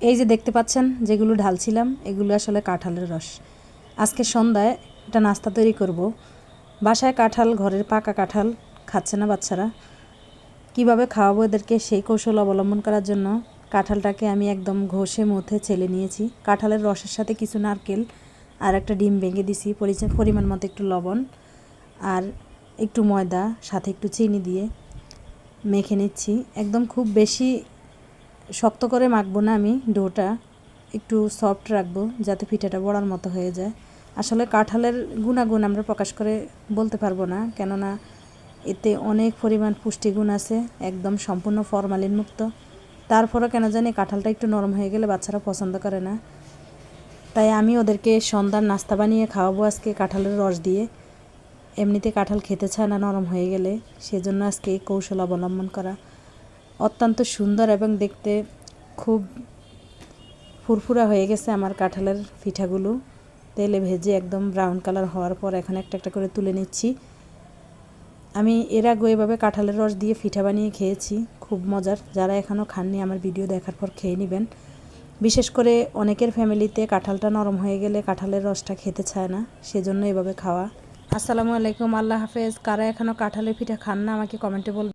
এই যে দেখতে পাচ্ছেন যেগুলো ঢালছিলাম এগুলো আসলে কাঁঠালের রস। আজকে সন্ধ্যায় একটা নাস্তা তৈরি করব। বাসায় কাঁঠাল, ঘরের পাকা কাঁঠাল খাচ্ছে না বাচ্চারা, কিভাবে খাওয়াবো এদেরকে সেই কৌশল অবলম্বন করার জন্য কাঁঠালটাকে আমি একদম ঘষে মুথে ছেলে নিয়েছি। কাঁঠালের রসের সাথে কিছু নারকেল আর একটা ডিম ভেঙে দিছি, পরিমাণ মতো একটু লবণ আর একটু ময়দা, সাথে একটু চিনি দিয়ে মেখে নিচ্ছি। একদম খুব বেশি শক্ত করে মাখবো না, আমি ডোটা একটু সফট রাখবো যাতে পিঠাটা বড়ার মতো হয়ে যায়। আসলে কাঁঠালের গুণাগুণ আমরা প্রকাশ করে বলতে পারবো না, কেননা এতে অনেক পরিমাণ পুষ্টিগুণ আছে, একদম সম্পূর্ণ ফরমালিন মুক্ত। তারপরও কেন জানি কাঁঠালটা একটু নরম হয়ে গেলে বাচ্চারা পছন্দ করে না। তাই আমি ওদেরকে সন্ধ্যার নাস্তা বানিয়ে খাওয়াবো আজকে কাঁঠালের রস দিয়ে। এমনিতে কাঁঠাল খেতে চায় না নরম হয়ে গেলে, সেজন্য আজকে এই কৌশল অবলম্বন করা। অত্যন্ত সুন্দর এবং দেখতে খুব ফুরফুরা হয়ে গেছে আমার কাঁঠালের পিঠাগুলো। তেলে ভেজে একদম ব্রাউন কালার হওয়ার পর এখন একটা একটা করে তুলে নিচ্ছি। আমি এর আগে এভাবে কাঁঠালের রস দিয়ে পিঠা বানিয়ে খেয়েছি, খুব মজার। যারা এখনও খাননি আমার ভিডিও দেখার পর খেয়ে নেবেন। বিশেষ করে অনেকের ফ্যামিলিতে কাঁঠালটা নরম হয়ে গেলে কাঁঠালের রসটা খেতে চায় না, সেজন্য এভাবে খাওয়া। আসসালামু আলাইকুম, আল্লাহ হাফেজ। কারা এখনও কাঁঠালের পিঠা খান না আমাকে কমেন্টে বলবেন।